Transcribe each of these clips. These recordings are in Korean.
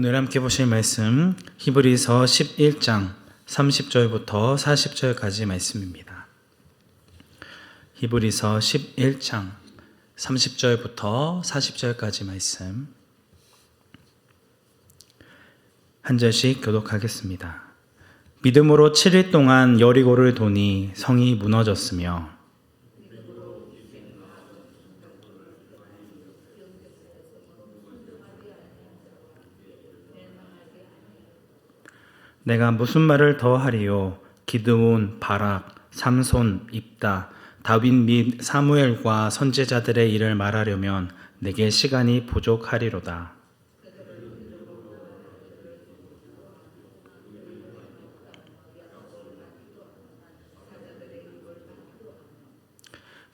오늘 함께 보실 말씀 히브리서 11장 30절부터 40절까지 말씀입니다. 히브리서 11장 30절부터 40절까지 말씀 한 절씩 교독하겠습니다. 믿음으로 7일 동안 여리고를 도니 성이 무너졌으며 내가 무슨 말을 더 하리요? 기드온, 바락, 삼손, 입다, 다윗 및 사무엘과 선지자들의 일을 말하려면 내게 시간이 부족하리로다.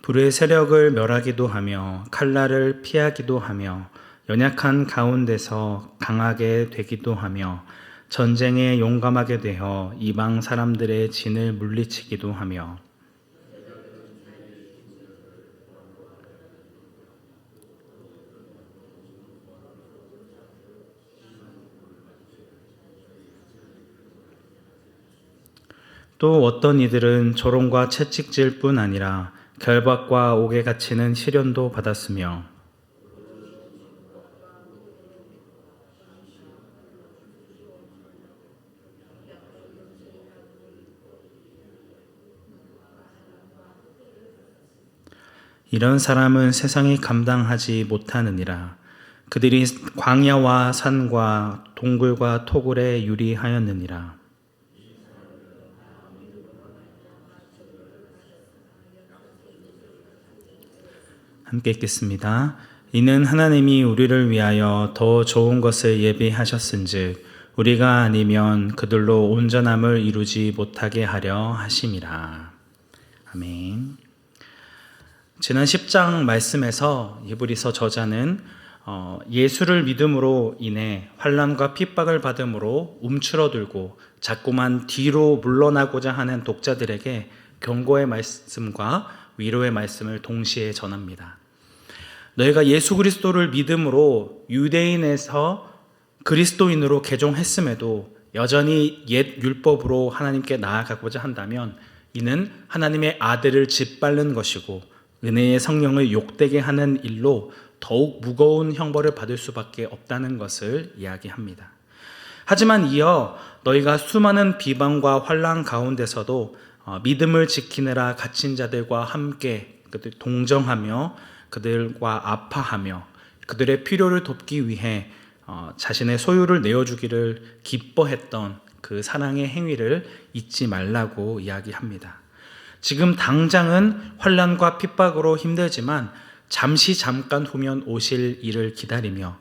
불의 세력을 멸하기도 하며 칼날을 피하기도 하며 연약한 가운데서 강하게 되기도 하며 전쟁에 용감하게 되어 이방 사람들의 진을 물리치기도 하며 또 어떤 이들은 조롱과 채찍질 뿐 아니라 결박과 옥에 갇히는 시련도 받았으며 이런 사람은 세상이 감당하지 못하느니라. 그들이 광야와 산과 동굴과 토굴에 유리하였느니라. 함께 읽겠습니다. 이는 하나님이 우리를 위하여 더 좋은 것을 예비하셨은즉 우리가 아니면 그들로 온전함을 이루지 못하게 하려 하심이라. 아멘. 지난 10장 말씀에서 히브리서 저자는 예수를 믿음으로 인해 환난과 핍박을 받음으로 움츠러들고 자꾸만 뒤로 물러나고자 하는 독자들에게 경고의 말씀과 위로의 말씀을 동시에 전합니다. 너희가 예수 그리스도를 믿음으로 유대인에서 그리스도인으로 개종했음에도 여전히 옛 율법으로 하나님께 나아가고자 한다면 이는 하나님의 아들을 짓밟는 것이고 은혜의 성령을 욕되게 하는 일로 더욱 무거운 형벌을 받을 수밖에 없다는 것을 이야기합니다. 하지만 이어 너희가 수많은 비방과 환난 가운데서도 믿음을 지키느라 갇힌 자들과 함께 그들 동정하며 그들과 아파하며 그들의 필요를 돕기 위해 자신의 소유를 내어주기를 기뻐했던 그 사랑의 행위를 잊지 말라고 이야기합니다. 지금 당장은 환난과 핍박으로 힘들지만 잠깐 후면 오실 일을 기다리며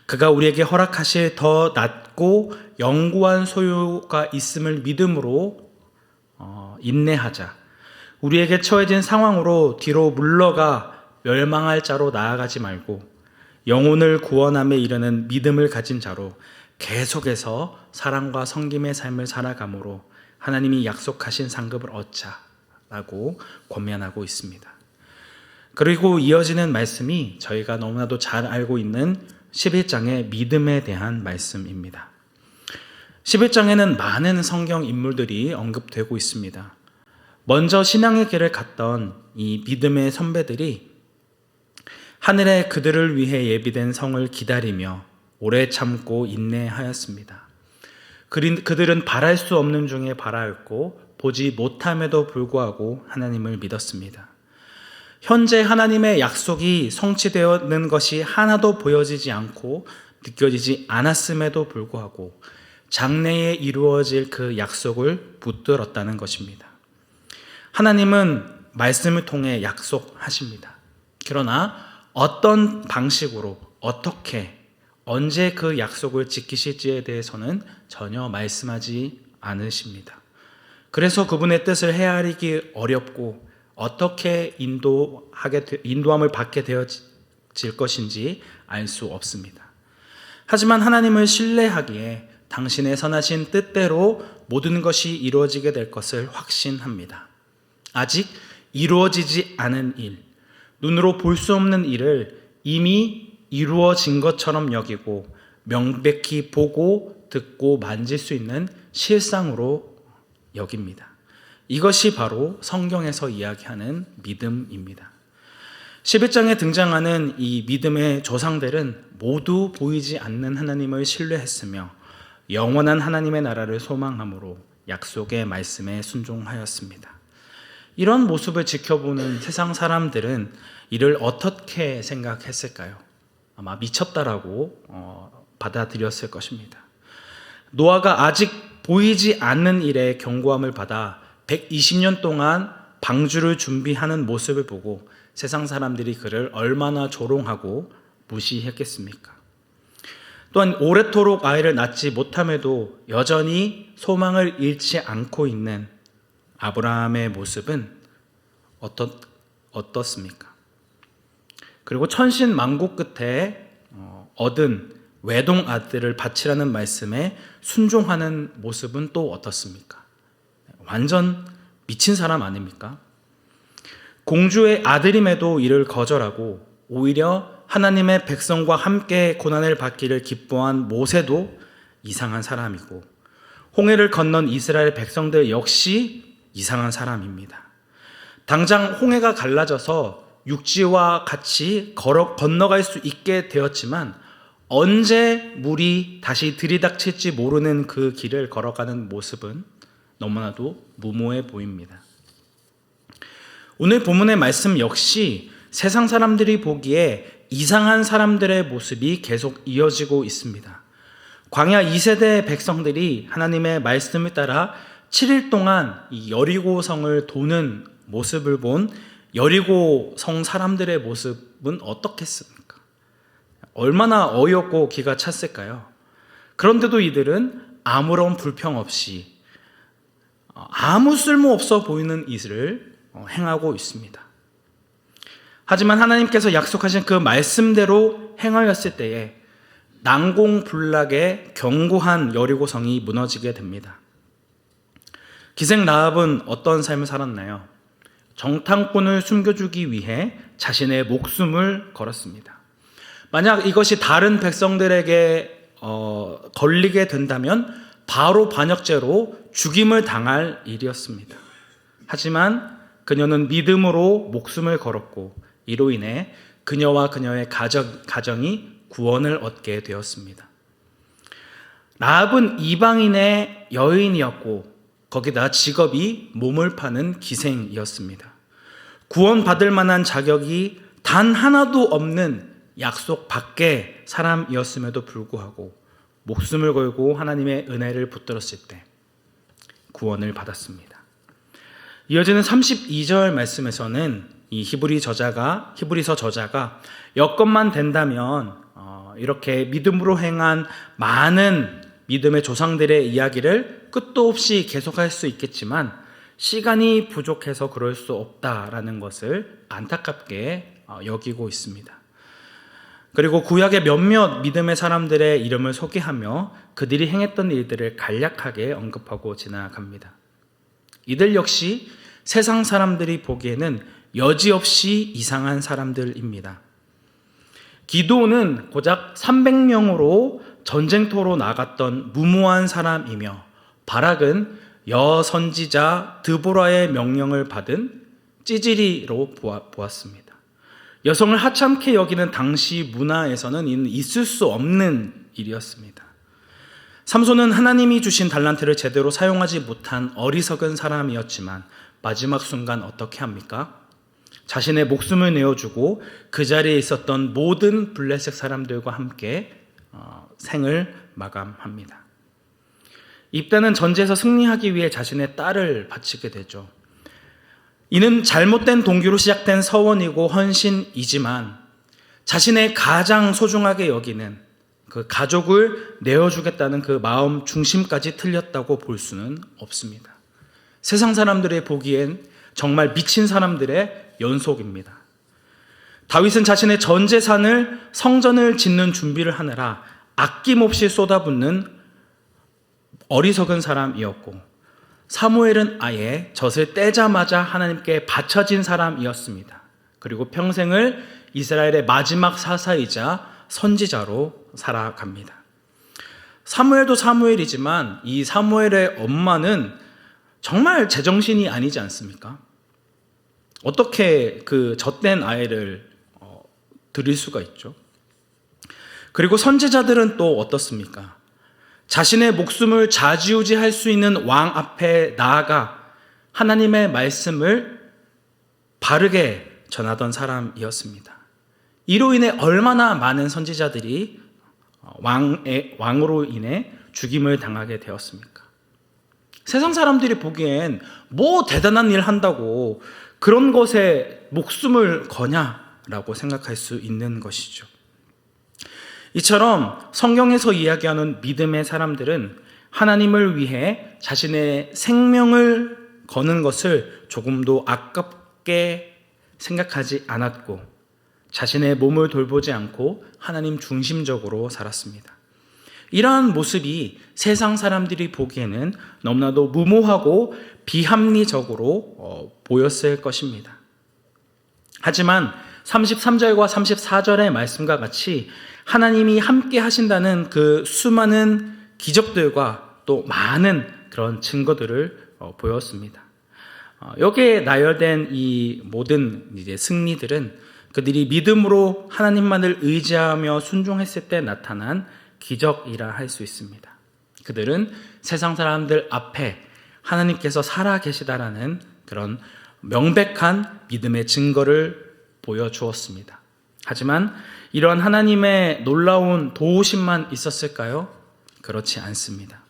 그가 우리에게 허락하실 더 낮고 영구한 소유가 있음을 믿음으로 인내하자. 우리에게 처해진 상황으로 뒤로 물러가 멸망할 자로 나아가지 말고 영혼을 구원함에 이르는 믿음을 가진 자로 계속해서 사랑과 섬김의 삶을 살아감으로 하나님이 약속하신 상급을 얻자 라고 권면하고 있습니다. 그리고 이어지는 말씀이 저희가 너무나도 잘 알고 있는 11장의 믿음에 대한 말씀입니다. 11장에는 많은 성경 인물들이 언급되고 있습니다. 먼저 신앙의 길을 갔던 이 믿음의 선배들이 하늘에 그들을 위해 예비된 성을 기다리며 오래 참고 인내하였습니다. 그들은 바랄 수 없는 중에 바라였고 보지 못함에도 불구하고 하나님을 믿었습니다. 현재 하나님의 약속이 성취되는 것이 하나도 보여지지 않고 느껴지지 않았음에도 불구하고 장래에 이루어질 그 약속을 붙들었다는 것입니다. 하나님은 말씀을 통해 약속하십니다. 그러나 어떤 방식으로 어떻게 언제 그 약속을 지키실지에 대해서는 전혀 말씀하지 않으십니다. 그래서 그분의 뜻을 헤아리기 어렵고 어떻게 인도함을 받게 되어질 것인지 알 수 없습니다. 하지만 하나님을 신뢰하기에 당신의 선하신 뜻대로 모든 것이 이루어지게 될 것을 확신합니다. 아직 이루어지지 않은 일, 눈으로 볼 수 없는 일을 이미 이루어진 것처럼 여기고 명백히 보고 듣고 만질 수 있는 실상으로 여깁니다. 이것이 바로 성경에서 이야기하는 믿음입니다. 11장에 등장하는 이 믿음의 조상들은 모두 보이지 않는 하나님을 신뢰했으며 영원한 하나님의 나라를 소망함으로 약속의 말씀에 순종하였습니다. 이런 모습을 지켜보는 세상 사람들은 이를 어떻게 생각했을까요? 아마 미쳤다라고 받아들였을 것입니다. 노아가 아직 보이지 않는 일에 경고함을 받아 120년 동안 방주를 준비하는 모습을 보고 세상 사람들이 그를 얼마나 조롱하고 무시했겠습니까? 또한 오래도록 아이를 낳지 못함에도 여전히 소망을 잃지 않고 있는 아브라함의 모습은 어떻습니까? 그리고 천신만고 끝에 얻은 외동 아들을 바치라는 말씀에 순종하는 모습은 또 어떻습니까? 완전 미친 사람 아닙니까? 공주의 아들임에도 이를 거절하고 오히려 하나님의 백성과 함께 고난을 받기를 기뻐한 모세도 이상한 사람이고, 홍해를 건넌 이스라엘 백성들 역시 이상한 사람입니다. 당장 홍해가 갈라져서 육지와 같이 건너갈 수 있게 되었지만 언제 물이 다시 들이닥칠지 모르는 그 길을 걸어가는 모습은 너무나도 무모해 보입니다. 오늘 본문의 말씀 역시 세상 사람들이 보기에 이상한 사람들의 모습이 계속 이어지고 있습니다. 광야 2세대 백성들이 하나님의 말씀을 따라 7일 동안 이 여리고성을 도는 모습을 본 여리고성 사람들의 모습은 어떻겠습니까? 얼마나 어이없고 기가 찼을까요? 그런데도 이들은 아무런 불평 없이 아무 쓸모없어 보이는 일을 행하고 있습니다. 하지만 하나님께서 약속하신 그 말씀대로 행하였을 때에 난공불락의 견고한 여리고성이 무너지게 됩니다. 기생 라합은 어떤 삶을 살았나요? 정탐꾼을 숨겨주기 위해 자신의 목숨을 걸었습니다. 만약 이것이 다른 백성들에게 걸리게 된다면 바로 반역죄로 죽임을 당할 일이었습니다. 하지만 그녀는 믿음으로 목숨을 걸었고 이로 인해 그녀와 그녀의 가정이 구원을 얻게 되었습니다. 라합은 이방인의 여인이었고 거기다 직업이 몸을 파는 기생이었습니다. 구원받을 만한 자격이 단 하나도 없는 약속 밖의 사람이었음에도 불구하고 목숨을 걸고 하나님의 은혜를 붙들었을 때 구원을 받았습니다. 이어지는 32절 말씀에서는 이 히브리서 저자가 여건만 된다면 이렇게 믿음으로 행한 많은 믿음의 조상들의 이야기를 끝도 없이 계속할 수 있겠지만 시간이 부족해서 그럴 수 없다라는 것을 안타깝게 여기고 있습니다. 그리고 구약의 몇몇 믿음의 사람들의 이름을 소개하며 그들이 행했던 일들을 간략하게 언급하고 지나갑니다. 이들 역시 세상 사람들이 보기에는 여지없이 이상한 사람들입니다. 기드온은 고작 300명으로 전쟁터로 나갔던 무모한 사람이며 바락은 여선지자 드보라의 명령을 받은 찌질이로 보았습니다. 여성을 하찮게 여기는 당시 문화에서는 이는 있을 수 없는 일이었습니다. 삼손은 하나님이 주신 달란트를 제대로 사용하지 못한 어리석은 사람이었지만 마지막 순간 어떻게 합니까? 자신의 목숨을 내어주고 그 자리에 있었던 모든 블레셋 사람들과 함께 생을 마감합니다. 입다는 전쟁에서 승리하기 위해 자신의 딸을 바치게 되죠. 이는 잘못된 동기로 시작된 서원이고 헌신이지만 자신의 가장 소중하게 여기는 그 가족을 내어주겠다는 그 마음 중심까지 틀렸다고 볼 수는 없습니다. 세상 사람들의 보기엔 정말 미친 사람들의 연속입니다. 다윗은 자신의 전 재산을 성전을 짓는 준비를 하느라 아낌없이 쏟아붓는 어리석은 사람이었고 사무엘은 아예 젖을 떼자마자 하나님께 바쳐진 사람이었습니다. 그리고 평생을 이스라엘의 마지막 사사이자 선지자로 살아갑니다. 사무엘도 사무엘이지만 이 사무엘의 엄마는 정말 제정신이 아니지 않습니까? 어떻게 그 젖된 아이를 드릴 수가 있죠? 그리고 선지자들은 또 어떻습니까? 자신의 목숨을 좌지우지할 수 있는 왕 앞에 나아가 하나님의 말씀을 바르게 전하던 사람이었습니다. 이로 인해 얼마나 많은 선지자들이 왕으로 인해 죽임을 당하게 되었습니까? 세상 사람들이 보기엔 뭐 대단한 일 한다고 그런 것에 목숨을 거냐라고 생각할 수 있는 것이죠. 이처럼 성경에서 이야기하는 믿음의 사람들은 하나님을 위해 자신의 생명을 거는 것을 조금도 아깝게 생각하지 않았고 자신의 몸을 돌보지 않고 하나님 중심적으로 살았습니다. 이러한 모습이 세상 사람들이 보기에는 너무나도 무모하고 비합리적으로 보였을 것입니다. 하지만 33절과 34절의 말씀과 같이 하나님이 함께 하신다는 그 수많은 기적들과 또 많은 그런 증거들을 보였습니다. 여기에 나열된 이 모든 이제 승리들은 그들이 믿음으로 하나님만을 의지하며 순종했을 때 나타난 기적이라 할 수 있습니다. 그들은 세상 사람들 앞에 하나님께서 살아 계시다라는 그런 명백한 믿음의 증거를 보여주었습니다. 하지만 이러한 하나님의 놀라운 도우심만 있었을까요? 그렇지 않습니다.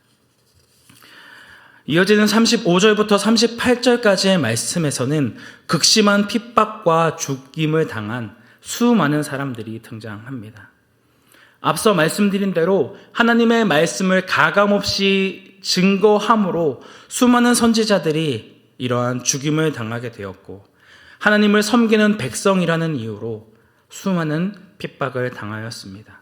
이어지는 35절부터 38절까지의 말씀에서는 극심한 핍박과 죽임을 당한 수많은 사람들이 등장합니다. 앞서 말씀드린 대로 하나님의 말씀을 가감없이 증거함으로 수많은 선지자들이 이러한 죽임을 당하게 되었고 하나님을 섬기는 백성이라는 이유로 수많은 핍박을 당하였습니다.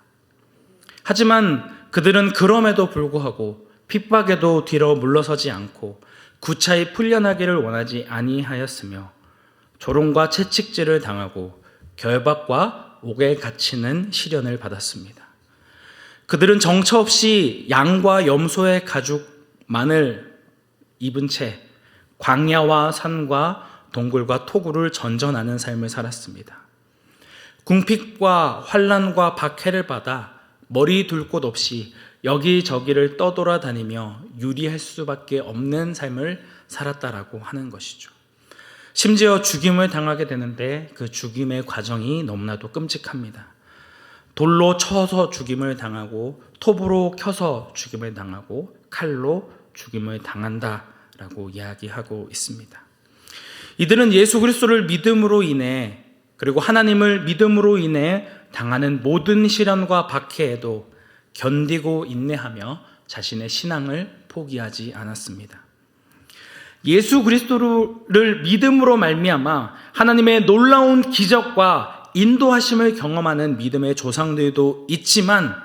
하지만 그들은 그럼에도 불구하고 핍박에도 뒤로 물러서지 않고 구차히 풀려나기를 원하지 아니하였으며 조롱과 채찍질을 당하고 결박과 옥에 갇히는 시련을 받았습니다. 그들은 정처 없이 양과 염소의 가죽만을 입은 채 광야와 산과 동굴과 토굴을 전전하는 삶을 살았습니다. 궁핍과 환난과 박해를 받아 머리 둘 곳 없이 여기저기를 떠돌아다니며 유리할 수밖에 없는 삶을 살았다라고 하는 것이죠. 심지어 죽임을 당하게 되는데 그 죽임의 과정이 너무나도 끔찍합니다. 돌로 쳐서 죽임을 당하고 톱으로 켜서 죽임을 당하고 칼로 죽임을 당한다라고 이야기하고 있습니다. 이들은 예수 그리스도를 믿음으로 인해 그리고 하나님을 믿음으로 인해 당하는 모든 시련과 박해에도 견디고 인내하며 자신의 신앙을 포기하지 않았습니다. 예수 그리스도를 믿음으로 말미암아 하나님의 놀라운 기적과 인도하심을 경험하는 믿음의 조상들도 있지만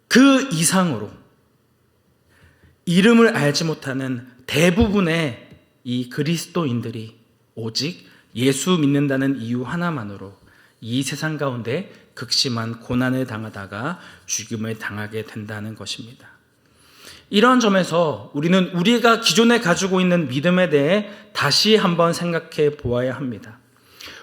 그 이상으로 이름을 알지 못하는 대부분의 이 그리스도인들이 오직 예수 믿는다는 이유 하나만으로 이 세상 가운데 극심한 고난을 당하다가 죽임을 당하게 된다는 것입니다. 이런 점에서 우리는 우리가 기존에 가지고 있는 믿음에 대해 다시 한번 생각해 보아야 합니다.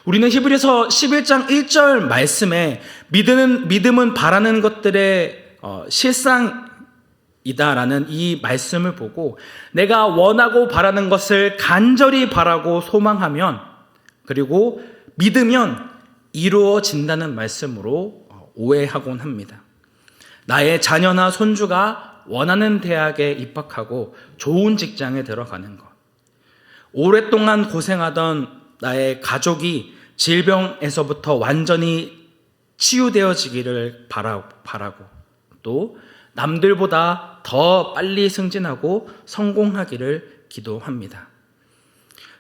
우리는 히브리서 11장 1절 말씀에 믿음은 바라는 것들의 실상이다라는 이 말씀을 보고 내가 원하고 바라는 것을 간절히 바라고 소망하면 그리고 믿으면 이루어진다는 말씀으로 오해하곤 합니다. 나의 자녀나 손주가 원하는 대학에 입학하고 좋은 직장에 들어가는 것, 오랫동안 고생하던 나의 가족이 질병에서부터 완전히 치유되어지기를 바라고 또 남들보다 더 빨리 승진하고 성공하기를 기도합니다.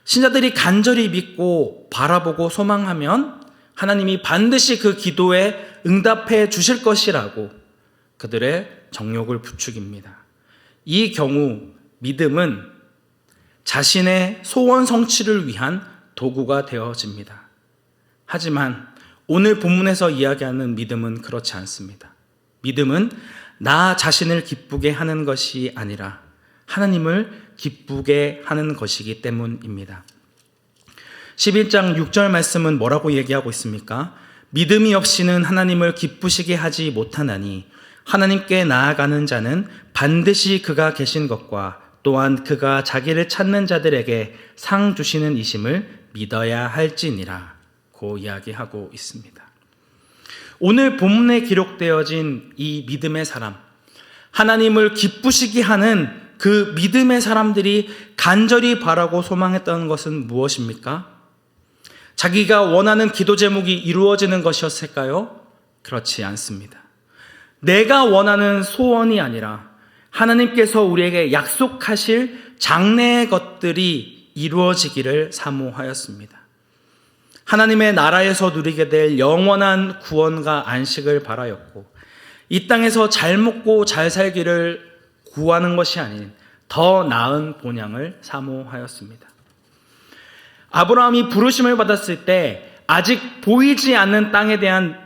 신자들이 간절히 믿고 바라보고 소망하면 하나님이 반드시 그 기도에 응답해 주실 것이라고 그들의 정욕을 부추깁니다. 이 경우 믿음은 자신의 소원 성취를 위한 도구가 되어집니다. 하지만 오늘 본문에서 이야기하는 믿음은 그렇지 않습니다. 믿음은 나 자신을 기쁘게 하는 것이 아니라 하나님을 기쁘게 하는 것이기 때문입니다. 11장 6절 말씀은 뭐라고 얘기하고 있습니까? 믿음이 없이는 하나님을 기쁘시게 하지 못하나니 하나님께 나아가는 자는 반드시 그가 계신 것과 또한 그가 자기를 찾는 자들에게 상 주시는 이심을 믿어야 할지니라 고 이야기하고 있습니다. 오늘 본문에 기록되어진 이 믿음의 사람, 하나님을 기쁘시게 하는 그 믿음의 사람들이 간절히 바라고 소망했던 것은 무엇입니까? 자기가 원하는 기도 제목이 이루어지는 것이었을까요? 그렇지 않습니다. 내가 원하는 소원이 아니라 하나님께서 우리에게 약속하실 장래의 것들이 이루어지기를 사모하였습니다. 하나님의 나라에서 누리게 될 영원한 구원과 안식을 바라였고 이 땅에서 잘 먹고 잘 살기를 구하는 것이 아닌 더 나은 본향을 사모하였습니다. 아브라함이 부르심을 받았을 때 아직 보이지 않는 땅에 대한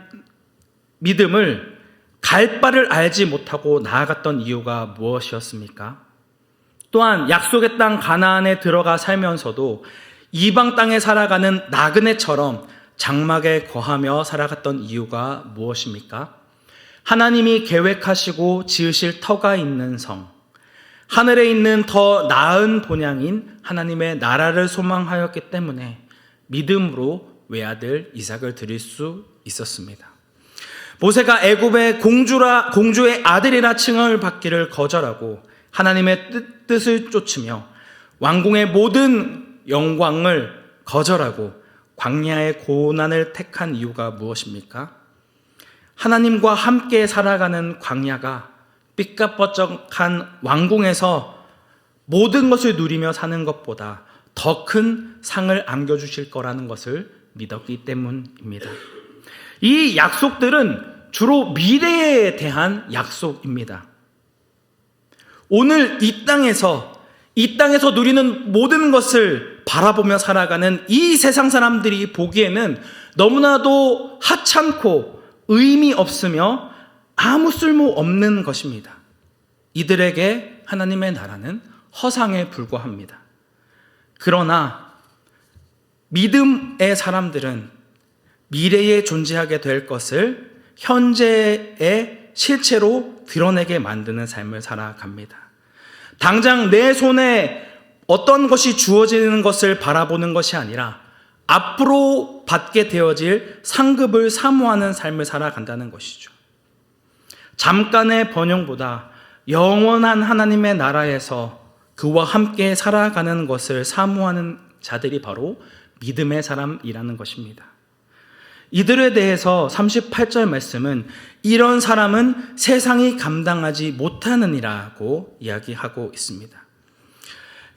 믿음을 갈 바를 알지 못하고 나아갔던 이유가 무엇이었습니까? 또한 약속의 땅 가나안에 들어가 살면서도 이방 땅에 살아가는 나그네처럼 장막에 거하며 살아갔던 이유가 무엇입니까? 하나님이 계획하시고 지으실 터가 있는 성, 하늘에 있는 더 나은 본향인 하나님의 나라를 소망하였기 때문에 믿음으로 외아들 이삭을 드릴 수 있었습니다. 모세가 애굽의 공주의 아들이라 칭함을 받기를 거절하고 하나님의 뜻을 쫓으며 왕궁의 모든 영광을 거절하고 광야의 고난을 택한 이유가 무엇입니까? 하나님과 함께 살아가는 광야가 삐까뻔쩍한 왕궁에서 모든 것을 누리며 사는 것보다 더 큰 상을 안겨주실 거라는 것을 믿었기 때문입니다. 이 약속들은 주로 미래에 대한 약속입니다. 오늘 이 땅에서 누리는 모든 것을 바라보며 살아가는 이 세상 사람들이 보기에는 너무나도 하찮고 의미 없으며 아무 쓸모 없는 것입니다. 이들에게 하나님의 나라는 허상에 불과합니다. 그러나 믿음의 사람들은 미래에 존재하게 될 것을 현재의 실체로 드러내게 만드는 삶을 살아갑니다. 당장 내 손에 어떤 것이 주어지는 것을 바라보는 것이 아니라 앞으로 받게 되어질 상급을 사모하는 삶을 살아간다는 것이죠. 잠깐의 번영보다 영원한 하나님의 나라에서 그와 함께 살아가는 것을 사모하는 자들이 바로 믿음의 사람이라는 것입니다. 이들에 대해서 38절 말씀은 이런 사람은 세상이 감당하지 못하느니라고 이야기하고 있습니다.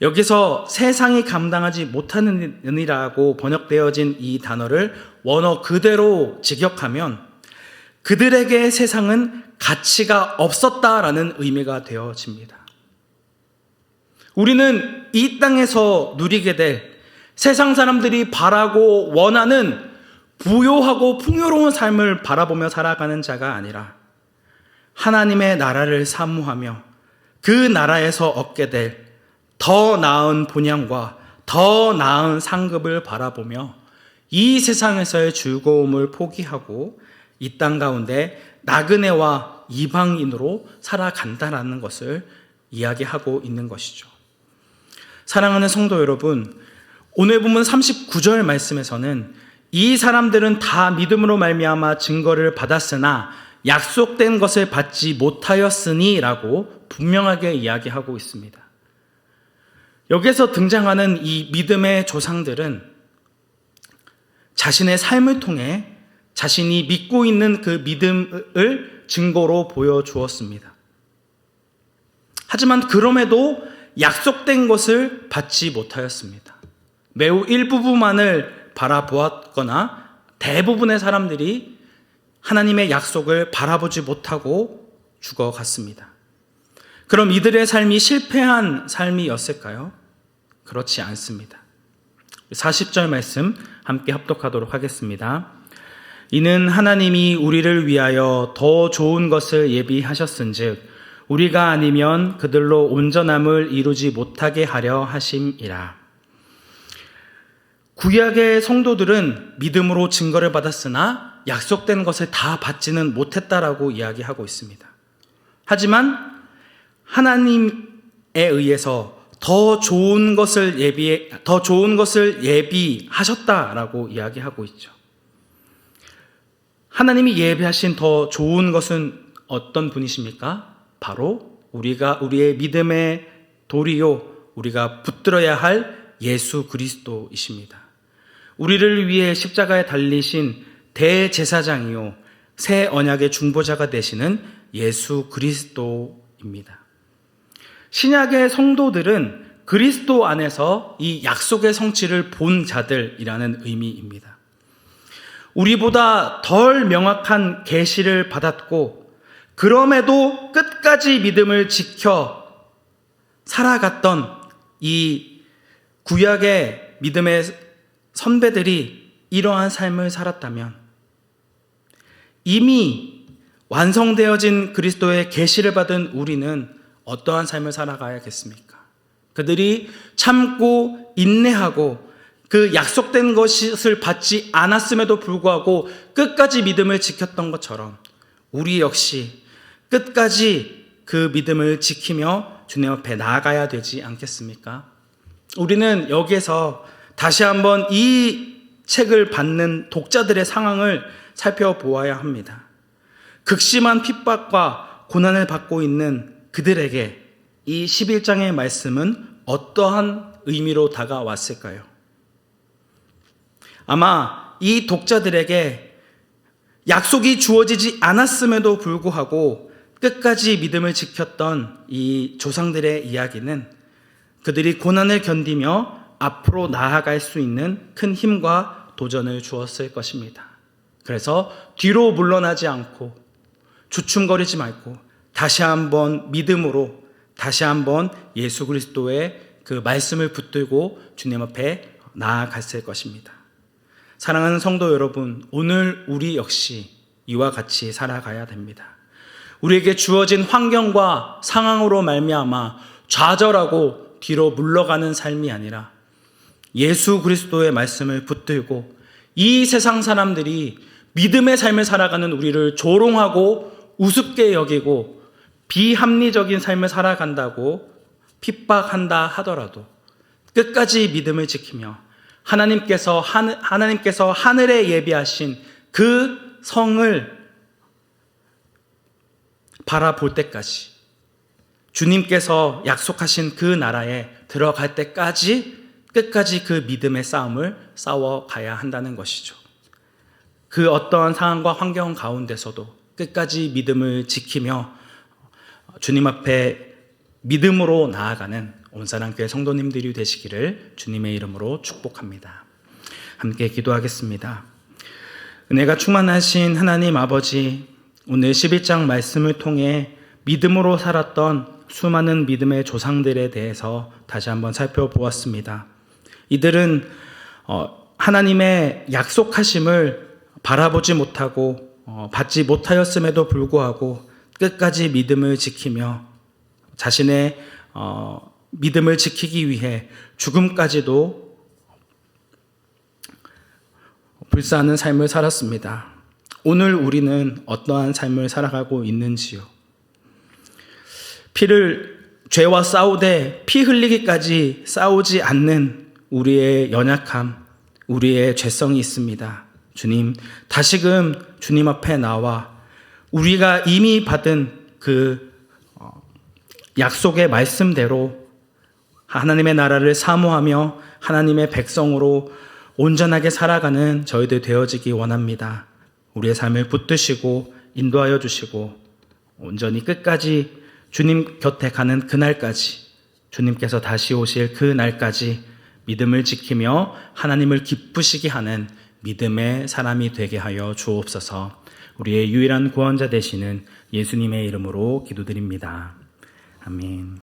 여기서 세상이 감당하지 못하느니라고 번역되어진 이 단어를 원어 그대로 직역하면 그들에게 세상은 가치가 없었다라는 의미가 되어집니다. 우리는 이 땅에서 누리게 될 세상 사람들이 바라고 원하는 부요하고 풍요로운 삶을 바라보며 살아가는 자가 아니라 하나님의 나라를 사모하며 그 나라에서 얻게 될 더 나은 본향과 더 나은 상급을 바라보며 이 세상에서의 즐거움을 포기하고 이 땅 가운데 나그네와 이방인으로 살아간다라는 것을 이야기하고 있는 것이죠. 사랑하는 성도 여러분, 오늘 본문 39절 말씀에서는 이 사람들은 다 믿음으로 말미암아 증거를 받았으나 약속된 것을 받지 못하였으니 라고 분명하게 이야기하고 있습니다. 여기서 등장하는 이 믿음의 조상들은 자신의 삶을 통해 자신이 믿고 있는 그 믿음을 증거로 보여주었습니다. 하지만 그럼에도 약속된 것을 받지 못하였습니다. 매우 일부분만을 바라보았거나 대부분의 사람들이 하나님의 약속을 바라보지 못하고 죽어갔습니다. 그럼 이들의 삶이 실패한 삶이었을까요? 그렇지 않습니다. 40절 말씀 함께 합독하도록 하겠습니다. 이는 하나님이 우리를 위하여 더 좋은 것을 예비하셨은즉 우리가 아니면 그들로 온전함을 이루지 못하게 하려 하심이라. 구약의 성도들은 믿음으로 증거를 받았으나 약속된 것을 다 받지는 못했다라고 이야기하고 있습니다. 하지만 하나님에 의해서 더 좋은 것을 예비하셨다라고 이야기하고 있죠. 하나님이 예비하신 더 좋은 것은 어떤 분이십니까? 바로 우리의 믿음의 도리요, 우리가 붙들어야 할 예수 그리스도이십니다. 우리를 위해 십자가에 달리신 대제사장이요, 새 언약의 중보자가 되시는 예수 그리스도입니다. 신약의 성도들은 그리스도 안에서 이 약속의 성취를 본 자들이라는 의미입니다. 우리보다 덜 명확한 계시를 받았고 그럼에도 끝까지 믿음을 지켜 살아갔던 이 구약의 믿음의 선배들이 이러한 삶을 살았다면 이미 완성되어진 그리스도의 계시를 받은 우리는 어떠한 삶을 살아가야겠습니까? 그들이 참고 인내하고 그 약속된 것을 받지 않았음에도 불구하고 끝까지 믿음을 지켰던 것처럼 우리 역시 끝까지 그 믿음을 지키며 주님 앞에 나아가야 되지 않겠습니까? 우리는 여기에서 다시 한번 이 책을 받는 독자들의 상황을 살펴보아야 합니다. 극심한 핍박과 고난을 받고 있는 그들에게 이 11장의 말씀은 어떠한 의미로 다가왔을까요? 아마 이 독자들에게 약속이 주어지지 않았음에도 불구하고 끝까지 믿음을 지켰던 이 조상들의 이야기는 그들이 고난을 견디며 앞으로 나아갈 수 있는 큰 힘과 도전을 주었을 것입니다. 그래서 뒤로 물러나지 않고 주춤거리지 말고 다시 한번 믿음으로 다시 한번 예수 그리스도의 그 말씀을 붙들고 주님 앞에 나아갔을 것입니다. 사랑하는 성도 여러분, 오늘 우리 역시 이와 같이 살아가야 됩니다. 우리에게 주어진 환경과 상황으로 말미암아 좌절하고 뒤로 물러가는 삶이 아니라 예수 그리스도의 말씀을 붙들고 이 세상 사람들이 믿음의 삶을 살아가는 우리를 조롱하고 우습게 여기고 비합리적인 삶을 살아간다고 핍박한다 하더라도 끝까지 믿음을 지키며 하나님께서 하늘에 예비하신 그 성을 바라볼 때까지 주님께서 약속하신 그 나라에 들어갈 때까지 끝까지 그 믿음의 싸움을 싸워가야 한다는 것이죠. 그 어떠한 상황과 환경 가운데서도 끝까지 믿음을 지키며 주님 앞에 믿음으로 나아가는 온사랑교회 성도님들이 되시기를 주님의 이름으로 축복합니다. 함께 기도하겠습니다. 은혜가 충만하신 하나님 아버지, 오늘 11장 말씀을 통해 믿음으로 살았던 수많은 믿음의 조상들에 대해서 다시 한번 살펴보았습니다. 이들은 하나님의 약속하심을 바라보지 못하고 받지 못하였음에도 불구하고 끝까지 믿음을 지키며 자신의 믿음을 지키기 위해 죽음까지도 불사하는 삶을 살았습니다. 오늘 우리는 어떠한 삶을 살아가고 있는지요? 죄와 싸우되 피 흘리기까지 싸우지 않는 우리의 연약함, 우리의 죄성이 있습니다. 주님, 다시금 주님 앞에 나와 우리가 이미 받은 그 약속의 말씀대로 하나님의 나라를 사모하며 하나님의 백성으로 온전하게 살아가는 저희들 되어지기 원합니다. 우리의 삶을 붙드시고 인도하여 주시고 온전히 끝까지 주님 곁에 가는 그날까지, 주님께서 다시 오실 그 날까지 믿음을 지키며 하나님을 기쁘시게 하는 믿음의 사람이 되게 하여 주옵소서. 우리의 유일한 구원자 되시는 예수님의 이름으로 기도드립니다. 아멘.